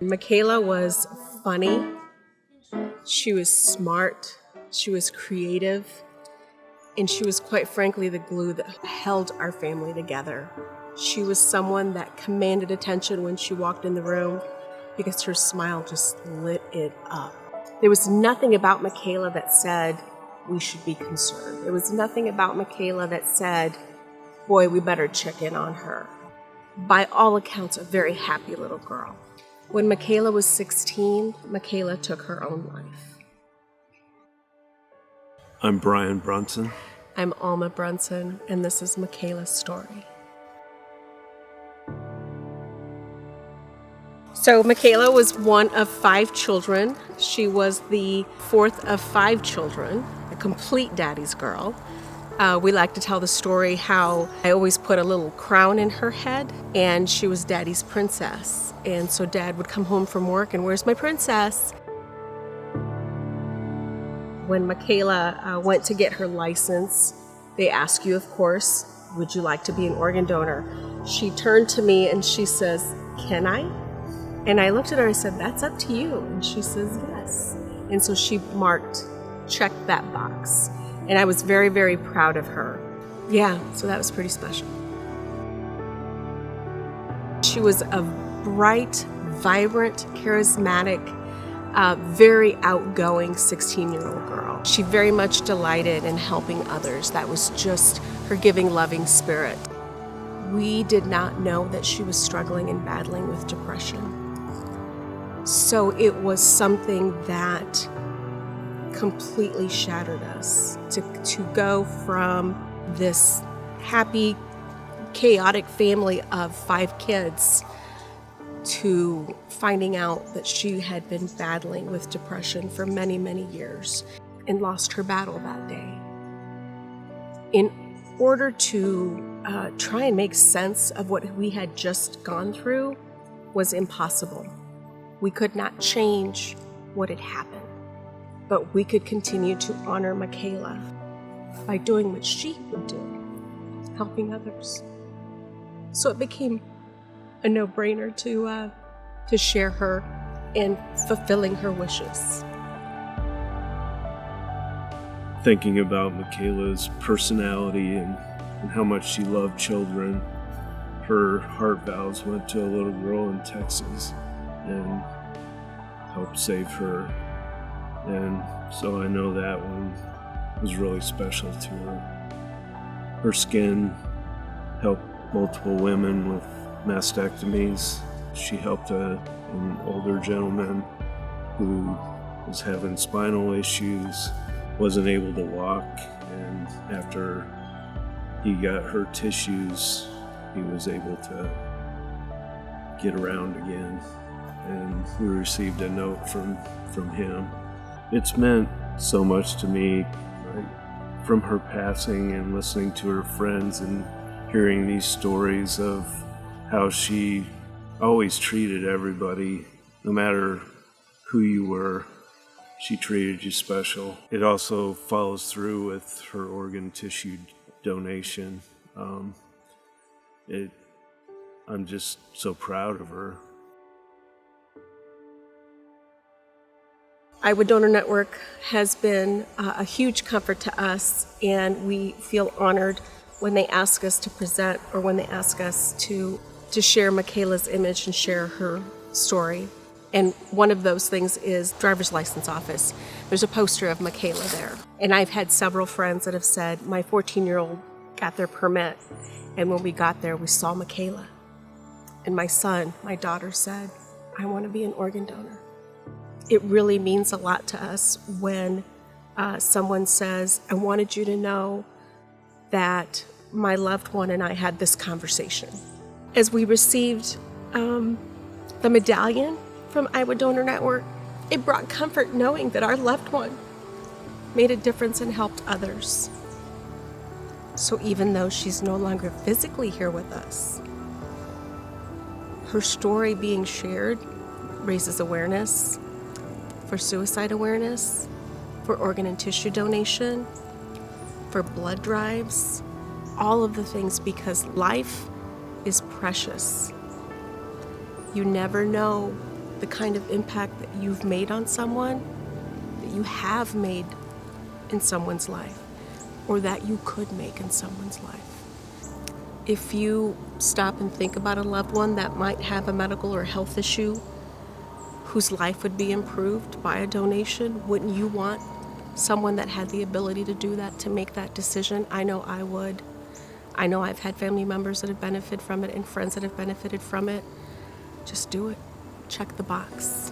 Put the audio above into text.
Micaela was funny, she was smart, she was creative, and she was quite frankly the glue that held our family together. She was someone that commanded attention when she walked in the room because her smile just lit it up. There was nothing about Micaela that said we should be concerned. There was nothing about Micaela that said, boy, we better check in on her. By all accounts, a very happy little girl. When Micaela was 16, Micaela took her own life. I'm Brian Brunson. I'm Alma Brunson, and this is Micaela's story. So Micaela was one of 5 children. She was the 4th of 5 children, a complete daddy's girl. We like to tell the story how I always put a little crown in her head, and she was daddy's princess. And so dad would come home from work and, where's my princess? When Micaela went to get her license, they ask you, of course, would you like to be an organ donor? She turned to me and she says, can I? And I looked at her, I said, that's up to you. And she says, yes. And so she checked that box. And I was very, very proud of her. Yeah, so that was pretty special. She was a bright, vibrant, charismatic, very outgoing 16-year-old girl. She very much delighted in helping others. That was just her giving, loving spirit. We did not know that she was struggling and battling with depression. So it was something that completely shattered us to go from this happy, chaotic family of 5 kids to finding out that she had been battling with depression for many, many years and lost her battle that day. In order to try and make sense of what we had just gone through was impossible. We could not change what had happened, but we could continue to honor Micaela by doing what she would do, helping others. So it became a no-brainer to share her in fulfilling her wishes. Thinking about Micaela's personality and how much she loved children, her heart valves went to a little girl in Texas and helped save her. And so I know that one was really special to her. Her skin helped multiple women with mastectomies. She helped an older gentleman who was having spinal issues, wasn't able to walk, and after he got her tissues, he was able to get around again. And we received a note from him. It's meant so much to me, right? From her passing and listening to her friends and hearing these stories of how she always treated everybody, no matter who you were, she treated you special. It also follows through with her organ tissue donation. I'm just so proud of her. Iowa Donor Network has been a huge comfort to us, and we feel honored when they ask us to present or when they ask us to share Micaela's image and share her story. And one of those things is driver's license office. There's a poster of Micaela there. And I've had several friends that have said, my 14-year-old got their permit, and when we got there, we saw Micaela. And my daughter said, I want to be an organ donor. It really means a lot to us when someone says, I wanted you to know that my loved one and I had this conversation. As we received the medallion from Iowa Donor Network, it brought comfort knowing that our loved one made a difference and helped others. So even though she's no longer physically here with us, her story being shared raises awareness for suicide awareness, for organ and tissue donation, for blood drives, all of the things, because life is precious. You never know the kind of impact that you've made on someone, that you have made in someone's life, or that you could make in someone's life. If you stop and think about a loved one that might have a medical or health issue whose life would be improved by a donation, wouldn't you want someone that had the ability to do that, to make that decision? I know I would. I know I've had family members that have benefited from it and friends that have benefited from it. Just do it. Check the box.